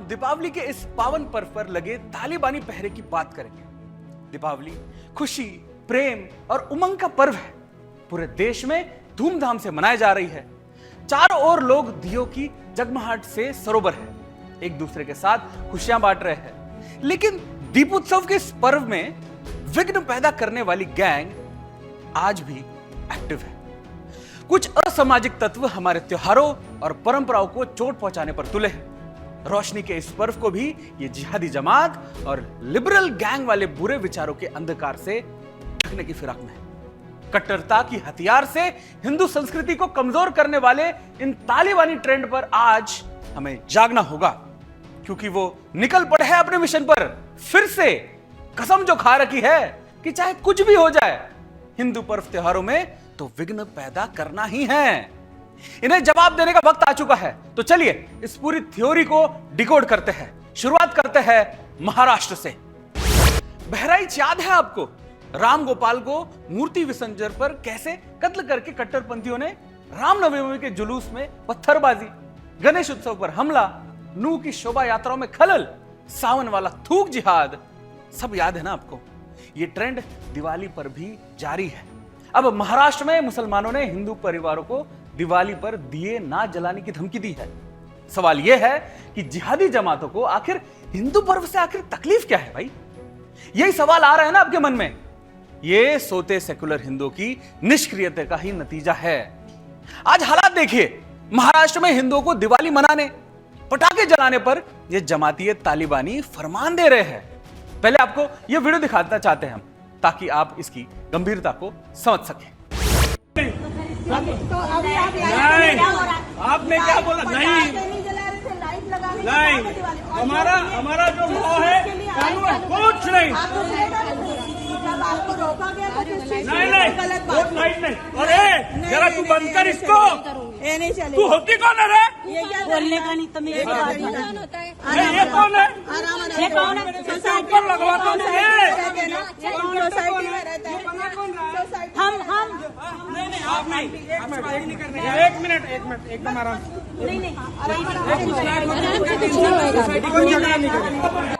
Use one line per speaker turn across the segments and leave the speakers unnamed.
दीपावली के इस पावन पर्व पर लगे तालिबानी पहरे की बात करेंगे। दीपावली खुशी, प्रेम और उमंग का पर्व है। पूरे देश में धूमधाम से मनाई जा रही है। चारों ओर लोग दियों की जगमगाहट से सरोबर है, एक दूसरे के साथ खुशियां बांट रहे हैं। लेकिन दीपोत्सव के इस पर्व में विघ्न पैदा करने वाली गैंग आज भी एक्टिव है। कुछ असामाजिक तत्व हमारे त्योहारों और परंपराओं को चोट पहुंचाने पर तुले हैं। रोशनी के इस पर्व को भी ये जिहादी जमात और लिबरल गैंग वाले बुरे विचारों के अंधकार से ढकने की फिराक में है। कट्टरता की हथियार से हिंदू संस्कृति को कमजोर करने वाले इन तालिबानी ट्रेंड पर आज हमें जागना होगा, क्योंकि वो निकल पड़े हैं अपने मिशन पर। फिर से कसम जो खा रखी है कि चाहे कुछ भी हो जाए, हिंदू पर्व त्योहारों में तो विघ्न पैदा करना ही है। इन्हें जवाब देने का वक्त आ चुका है। तो चलिए इस पूरी थ्योरी को डिकोड करते हैं। शुरुआत करते हैं महाराष्ट्र से। बहराइच याद है आपको? राम गोपाल को मूर्ति विसर्जन पर कैसे कत्ल करके कट्टरपंथियों ने रामनवमी के जुलूस में पत्थरबाजी, गणेश उत्सव पर हमला, नूह की शोभा यात्राओं में खलल, सावन वाला थूक जिहाद, सब याद है ना आपको? ये ट्रेंड दिवाली पर भी जारी है। अब महाराष्ट्र में मुसलमानों ने हिंदू परिवारों को दिवाली पर दिए ना जलाने की धमकी दी है। सवाल यह है कि जिहादी जमातों को आखिर हिंदू पर्व से आखिर तकलीफ क्या है भाई? यही सवाल आ रहा है ना आपके मन में? ये सोते सेकुलर हिंदुओं की निष्क्रियता का ही नतीजा है। आज हालात देखिए। महाराष्ट्र में हिंदुओं को दिवाली मनाने, पटाखे जलाने पर ये जमातीय तालिबानी फरमान दे रहे हैं। पहले आपको यह वीडियो दिखाना चाहते हैं हम, ताकि आप इसकी गंभीरता को समझ सकें।
तो अभी आप
नहीं, आपने क्या बोला? नहीं नहीं, हमारा जो लॉ है, कानून है, कुछ नहीं।
आपको रोका गया तो
नहीं,
गलत
वो
बात
लाइट नहीं। अरे जरा तू बंद कर इसको।
ये नहीं चले।
तू होती कौन है रे?
ये क्या
बोलने का नहीं तो मेरी बात
ये कौन है?
ये कौन है?
ऊपर लगवा दो मुझे।
सोसाइटी में रहता है।
हम
नहीं, आप नहीं। एक मिनट एकदम आराम से।
नहीं नहीं
सोसाइटी को झगड़ा नहीं करेंगे।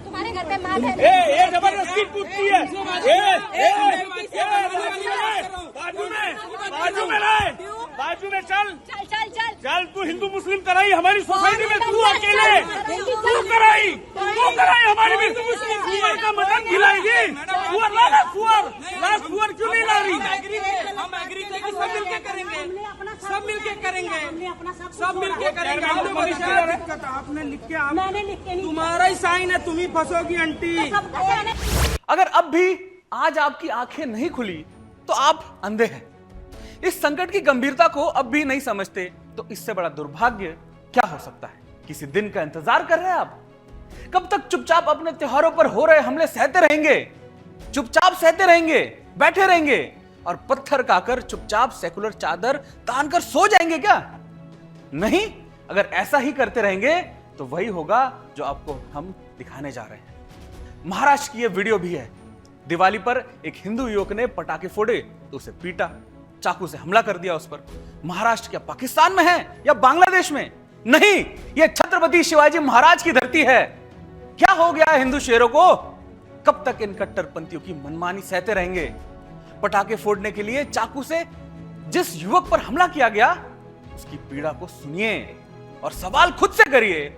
तुम्हारे घर पे माँ है।
ये जबरदस्ती पूछती है। बाजू में चल। चल तू हिंदू मुस्लिम कराई हमारी सोसाइटी में, तू अकेले तू कराई हमारी में। सुअर का मटन खिलाएगी? सुअर ला सुअर क्यों नहीं ला रही?
हम एग्री करेंगे, सब मिलके करेंगे, सब मिलके करेंगे। आपने लिख के,
मैंने लिख के नहीं,
तुम्हारा ही साइन है, तुम ही फंसोगी आंटी।
अगर अब भी आज आपकी आंखें नहीं खुली तो आप अंधे हैं। इस संकट की गंभीरता को अब भी नहीं समझते तो इससे बड़ा दुर्भाग्य क्या हो सकता है? किसी दिन का इंतजार कर रहे हैं आप? कब तक चुपचाप अपने त्योहारों पर हो रहे हमले सहते रहेंगे? चुपचाप सहते रहेंगे, बैठे रहेंगे और पत्थर खाकर चुपचाप सेकुलर चादर तानकर सो जाएंगे क्या? नहीं, अगर ऐसा ही करते रहेंगे तो वही होगा जो आपको हम दिखाने जा रहे हैं। महाराष्ट्र की यह वीडियो भी है। दिवाली पर एक हिंदू युवक ने पटाखे फोड़े तो उसे पीटा, चाकू से हमला कर दिया उस पर। महाराष्ट्र क्या पाकिस्तान में है या बांग्लादेश में? नहीं, यह छत्रपति शिवाजी महाराज की धरती है। क्या हो गया है हिंदू शेरों को? कब तक इन कट्टरपंथियों की मनमानी सहते रहेंगे? पटाखे फोड़ने के लिए चाकू से जिस युवक पर हमला किया गया, उसकी पीड़ा को सुनिए और सवाल खुद से करिए,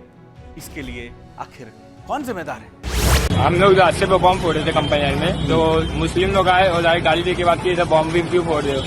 इसके लिए आखिर कौन जिम्मेदार है?
हम लोग रास्ते पे बॉम्ब फोड़े थे कंपनी में, तो मुस्लिम लोग आए और गाड़ी लेके बात की, बॉम्ब भी क्यों फोड़ रहे हो?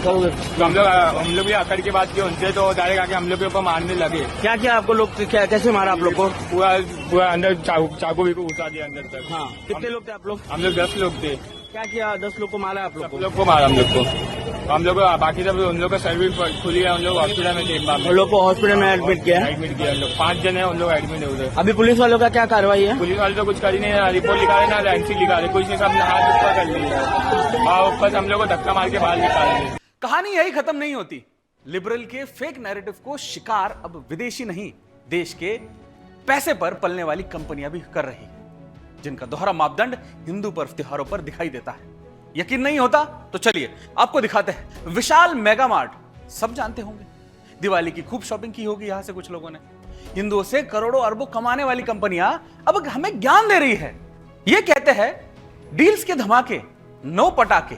तो हम लोग भी अकड़ के बात की उनसे, तो डायरेक्ट आके हम लोग के ऊपर मारने लगे।
क्या क्या आपको लोग कैसे मारा आप लोग को?
पूरा अंदर चाकू भी घुसा दिया अंदर तक।
हाँ, कितने लोग थे आप लोग?
हम लोग 10 लोग थे।
क्या किया? 10 लोग को मारा आप लोग को?
मारा हम लोग को। हम लोग बाकी सब उन लोग का सर्विस खुली है, उन लोग हॉस्पिटल में थे।
हम लोग को हॉस्पिटल में एडमिट किया
हम लोग 5 जन है, उन लोग एडमिट है उधर।
अभी पुलिस वालों का क्या कार्रवाई है?
पुलिस वाले तो कुछ कर ही नहीं, रिपोर्ट लिखा है ना एनसी लिखा है, कुछ नहीं, सब हाथ ऊपर कर लिया और ऊपर हम लोग को धक्का मार के बाहर निकाल दिया।
कहानी यही खत्म नहीं होती। लिबरल के फेक नैरेटिव को शिकार अब विदेशी नहीं, देश के पैसे पर पलने वाली कंपनियां भी कर रही हैं, जिनका दोहरा मापदंड हिंदू पर्व त्योहारों पर दिखाई देता है। यकीन नहीं होता तो चलिए आपको दिखाते हैं। विशाल मेगा मार्ट सब जानते होंगे। दिवाली की खूब शॉपिंग की होगी यहां से कुछ लोगों ने। हिंदुओं से करोड़ों अरबों कमाने वाली कंपनियां अब हमें ज्ञान दे रही है। ये कहते हैं डील्स के धमाके, नो पटाखे।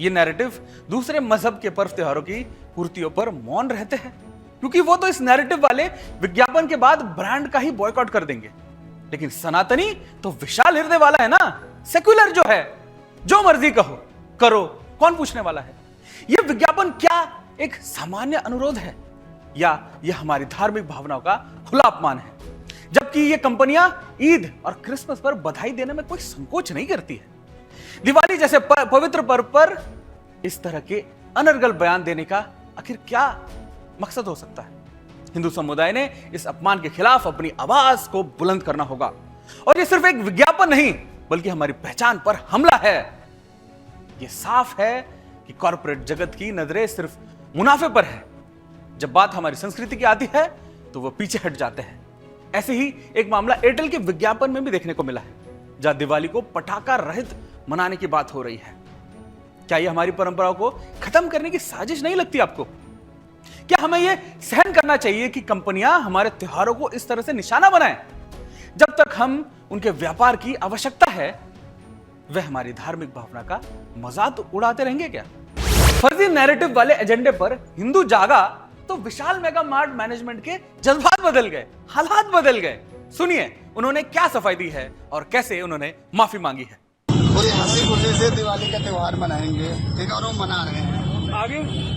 ये नैरेटिव दूसरे मजहब के पर्व त्योहारों की पूर्तियों पर मौन रहते हैं, क्योंकि वो तो इस नैरेटिव वाले विज्ञापन के बाद ब्रांड का ही बॉयकॉट कर देंगे। लेकिन सनातनी तो विशाल हृदय वाला है ना, सेक्युलर जो है, जो मर्जी कहो करो, कौन पूछने वाला है। यह विज्ञापन क्या एक सामान्य अनुरोध है या यह हमारी धार्मिक भावनाओं का खुला अपमान है? जबकि ये कंपनियां ईद और क्रिसमस पर बधाई देने में कोई संकोच नहीं करती है। दिवाली जैसे पवित्र पर्व पर इस तरह के अनर्गल बयान देने का आखिर क्या मकसद हो सकता है? हिंदू समुदाय ने इस अपमान के खिलाफ अपनी आवाज को बुलंद करना होगा। और यह सिर्फ एक विज्ञापन नहीं, बल्कि हमारी पहचान पर हमला है। यह साफ है कि कॉर्पोरेट जगत की नजरें सिर्फ मुनाफे पर है। जब बात हमारी संस्कृति की आती है तो वह पीछे हट जाते हैं। ऐसे ही एक मामला एयरटेल के विज्ञापन में भी देखने को मिला है, जहां दिवाली को पटाखा रहित मनाने की बात हो रही है। क्या यह हमारी परंपराओं को खत्म करने की साजिश नहीं लगती आपको? क्या हमें यह सहन करना चाहिए कि कंपनियां हमारे त्योहारों को इस तरह से निशाना बनाएं? जब तक हम उनके व्यापार की आवश्यकता है, वह हमारी धार्मिक भावना का मजाक उड़ाते रहेंगे क्या? फर्जी नैरेटिव वाले एजेंडे पर हिंदू जागा तो विशाल मेगा मार्ट मैनेजमेंट के जज्बात बदल गए, हालात बदल गए। सुनिए उन्होंने क्या सफाई दी है और कैसे उन्होंने माफी मांगी है।
पूरी हंसी खुशी से दिवाली का त्योहार मनाएंगे, ठीक है, और वो मना रहे हैं।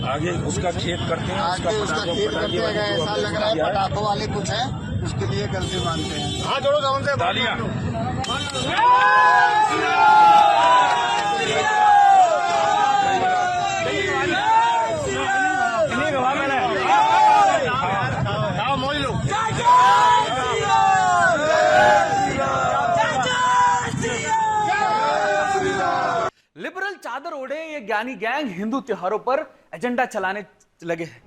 आगे उसका खेत करते हैं,
आगे उसका खेत करते हैं। ऐसा लग रहा है पटाखों वाले कुछ है, उसके लिए गलती मानते हैं। हाँ जोड़ो गाँव से
तालियां।
लिबरल चादर ओढ़े ये ज्ञानी गैंग हिंदू त्योहारों पर एजेंडा चलाने लगे हैं।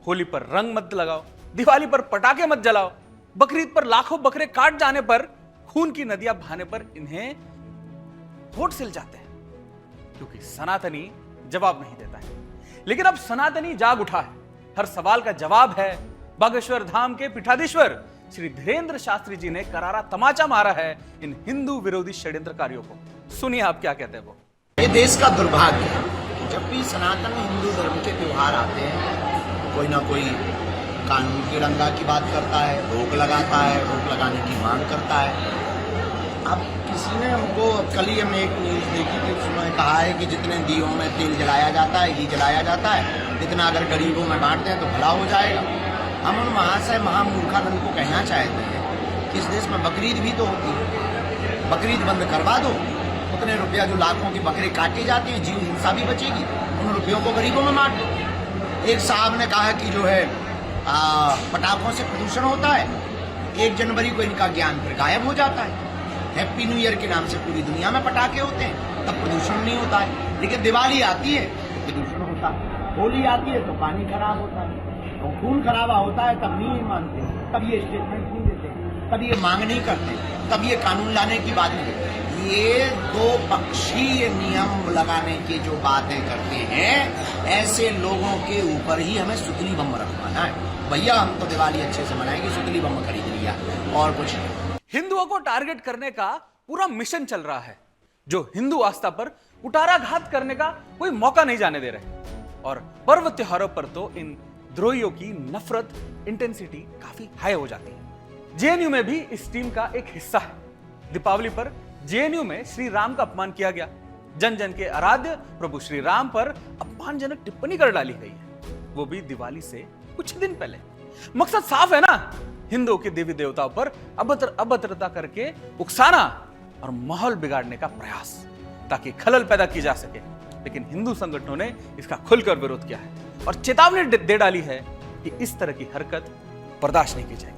होली पर रंग मत लगाओ, दिवाली पर पटाखे मत जलाओ, बकरीद पर लाखों बकरे काट जाने पर, खून की नदियां बहाने पर इन्हें होठ सिल जाते हैं, क्योंकि सनातनी जवाब नहीं देता है। लेकिन अब सनातनी जाग उठा है। हर सवाल का जवाब है। बागेश्वर धाम के पीठाधीश्वर श्री धीरेन्द्र शास्त्री जी ने करारा तमाचा मारा है इन हिंदू विरोधी षड्यंत्रकारियों को। सुनिए आप क्या कहते हैं वो।
ये देश का दुर्भाग्य है, जब भी सनातन हिंदू धर्म के त्योहार आते हैं, कोई ना कोई कानून की डंगा की बात करता है, रोक लगाता है, रोक लगाने की मांग करता है। अब किसी ने हमको, कल ही हमने एक न्यूज़ देखी थी, उसमें कहा है कि जितने दियों में तेल जलाया जाता है, घी जलाया जाता है, इतना अगर गरीबों में बांट दें तो भला हो जाएगा। हम उन महाशय महामूर्खानंद को कहना चाहते हैं कि इस देश में बकरीद भी तो होती है, बकरीद बंद करवा दो। उतने रुपया जो लाखों की बकरी काटी जाती है, जीव हिंसा भी बचेगी, उन रुपयों को गरीबों में बांट दो। एक साहब ने कहा कि जो है पटाखों से प्रदूषण होता है, 1 जनवरी को इनका ज्ञान फिर गायब हो जाता है। हैप्पी न्यू ईयर के नाम से पूरी दुनिया में पटाखे होते हैं, तब प्रदूषण नहीं होता है। लेकिन दिवाली आती है तो प्रदूषण होता है, होली आती है तो पानी खराब होता है, तो खून खराबा होता है, तब नहीं मानते, तब ये स्टेटमेंट नहीं देते, तब ये मांग नहीं करते, तब ये कानून लाने की बात नहीं करते। ये दो पक्षीय नियम लगाने की जो बातें करते हैं, ऐसे लोगों के ऊपर ही हमें सुतली बम रखवाना है। भैया हम तो दिवाली अच्छे से मनाएंगे, सुतली बम खरीद लिया और कुछ नहीं।
हिंदुओं को टारगेट करने का पूरा मिशन चल रहा है, जो हिंदू आस्था पर कुठाराघात करने का कोई मौका नहीं जाने दे रहे। और पर्व त्योहारों पर तो इन द्रोहियों की नफरत इंटेंसिटी काफी हाई हो जाती है। जेएनयू में भी इस टीम का एक हिस्सा है। दीपावली पर जेएनयू में श्री राम का अपमान किया गया। जन जन के आराध्य प्रभु श्री राम पर अपमानजनक टिप्पणी कर डाली गई है, वो भी दिवाली से कुछ दिन पहले। मकसद साफ है ना, हिंदुओं के देवी देवताओं पर अभद्रता करके उकसाना और माहौल बिगाड़ने का प्रयास, ताकि खलल पैदा की जा सके। लेकिन हिंदू संगठनों ने इसका खुलकर विरोध किया है और चेतावनी दे डाली है कि इस तरह की हरकत बर्दाश्त नहीं की जाएगी।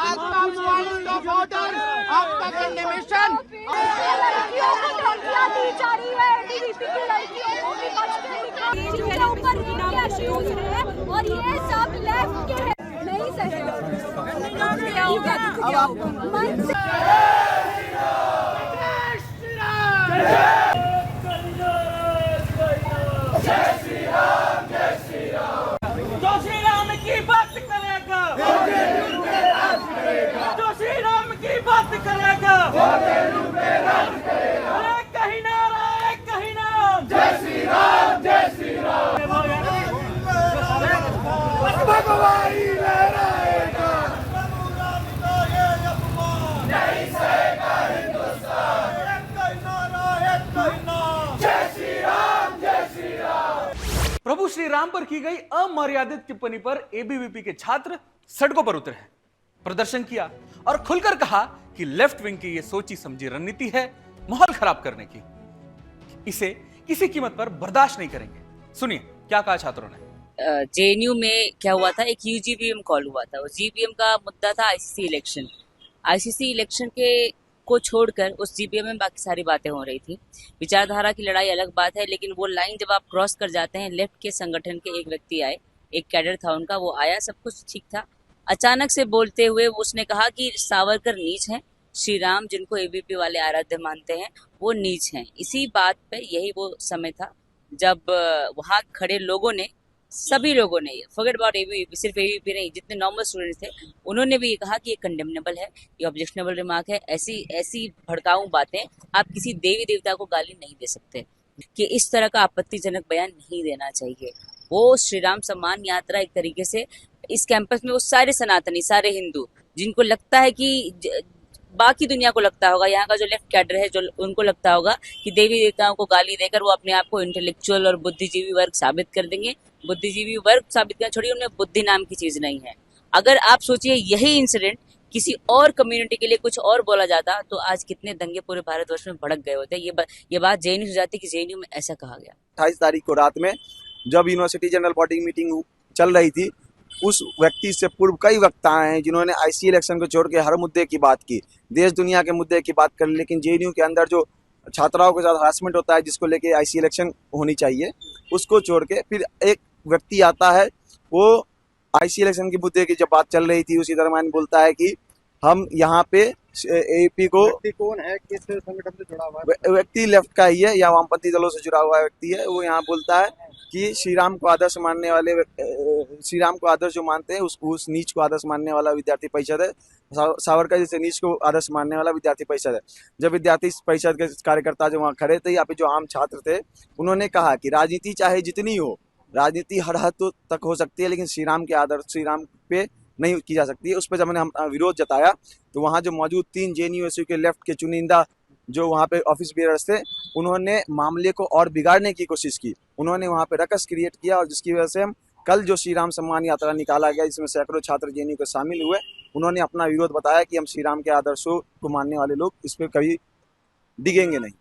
आपका स्वागत का बॉर्डर, आपका कंडेमेशन।
लड़कियों को धमकियां दी जा रही है, एबीवीपी की लड़कियों को भी इनके ऊपर इनके इश्यूज हैं और ये सब लेफ्ट के हैं। नहीं सही
अब आपको
जो श्री राम की बात करेगा, जो श्री राम की बात करेगा, अरे कहीं नारा है कहीं नाम, जय श्री राम जय श्री राम। भगवाई लहराएगा, नहीं सहेगा हिंदुस्तान, एक नाम, जय श्री राम जय श्री राम।
प्रभु श्री राम पर की गई अमर्यादित टिप्पणी पर एबीवीपी के छात्र सड़कों पर उतरे हैं, प्रदर्शन किया और खुलकर कहा कि लेफ्ट विंग की यह सोची समझी रणनीति है माहौल खराब करने की। इसे किसी कीमत पर बर्दाश्त नहीं करेंगे। सुनिए क्या कहा छात्रों ने।
जेएनयू में क्या हुआ था, एक यूजीबीएम कॉल हुआ था। उस जीबीएम का मुद्दा था आईसीसी इलेक्शन। आईसीसी इलेक्शन के को छोड़कर उस जीबीएम में बाकी सारी बातें हो रही थी। विचारधारा की लड़ाई अलग बात है, लेकिन वो लाइन जब आप क्रॉस कर जाते हैं, लेफ्ट के संगठन के एक व्यक्ति आए, एक कैडर था उनका, वो आया, सब कुछ ठीक था। अचानक से बोलते हुए उसने कहा कि सावरकर नीच हैं, श्री राम जिनको एबीपी वाले आराध्य मानते हैं वो नीच हैं। इसी बात पे यही वो समय था जब वहाँ खड़े लोगों ने, सभी लोगों ने, फॉरगेट अबाउट एबीपी, सिर्फ एबीपी नहीं, जितने नॉर्मल स्टूडेंट्स थे उन्होंने भी ये कहा कि ये कंडेमनेबल है, ये ऑब्जेक्शनेबल रिमार्क है। ऐसी भड़काऊ बातें आप किसी देवी देवता को गाली नहीं दे सकते, कि इस तरह का आपत्तिजनक बयान नहीं देना चाहिए। वो श्री राम सम्मान यात्रा एक तरीके से इस कैंपस में वो सारे सनातनी, सारे हिंदू जिनको लगता है कि बाकी दुनिया को लगता होगा, यहाँ का जो लेफ्ट कैडर है जो उनको लगता होगा कि देवी देवताओं को गाली देकर वो अपने आप को इंटेलेक्चुअल और बुद्धिजीवी वर्ग साबित कर देंगे। बुद्धिजीवी वर्ग साबित करना छोड़िए, उनमें बुद्धि नाम की चीज नहीं है। अगर आप सोचिए यही इंसिडेंट किसी और कम्युनिटी के लिए कुछ और बोला जाता तो आज कितने दंगे पूरे भारतवर्ष में भड़क गए होते। ये बात जेएनयू से जाती कि जेएनयू में ऐसा कहा गया।
28 तारीख को रात में जब यूनिवर्सिटी जनरल बॉडी मीटिंग चल रही थी, उस व्यक्ति से पूर्व कई वक्ता हैं जिन्होंने आईसी इलेक्शन को छोड़ के हर मुद्दे की बात की, देश दुनिया के मुद्दे की बात कर, लेकिन जेएनयू के अंदर जो छात्राओं के साथ हरासमेंट होता है, जिसको लेके आईसी इलेक्शन होनी चाहिए, उसको छोड़ के फिर एक व्यक्ति आता है, वो आईसी इलेक्शन की मुद्दे की जब बात चल रही थी उसी दरमियान बोलता है कि हम यहाँ पे एपी को,
व्यक्ति कौन है, किस संगठन से जुड़ा हुआ है?
व्यक्ति लेफ्ट का ही है या वामपंथी दलों से जुड़ा हुआ व्यक्ति है। वो यहाँ बोलता है कि श्री राम को आदर्श मानने वाले, श्री राम को आदर्श जो मानते हैं उस नीच को आदर्श मानने वाला विद्यार्थी परिषद है, सावरकर जैसे नीच को आदर्श मानने वाला विद्यार्थी परिषद है। जब विद्यार्थी परिषद के कार्यकर्ता जो वहाँ खड़े थे या फिर जो आम छात्र थे, उन्होंने कहा कि राजनीति चाहे जितनी हो, राजनीति हर हद तक हो सकती है, लेकिन श्री राम के आदर्श, श्री राम पे नहीं की जा सकती है। उस पर जब हमने विरोध जताया तो वहाँ जो मौजूद 3 जेएनयू के लेफ्ट के चुनिंदा जो वहाँ पे ऑफिस बेयर्स थे, उन्होंने मामले को और बिगाड़ने की कोशिश की। उन्होंने वहाँ पे रकस क्रिएट किया और जिसकी वजह से हम कल जो श्री राम सम्मान यात्रा निकाला गया, जिसमें सैकड़ों छात्र जेएनयू के शामिल हुए, उन्होंने अपना विरोध बताया कि हम श्री राम के आदर्शों को मानने वाले लोग इस पर कभी डिगेंगे नहीं।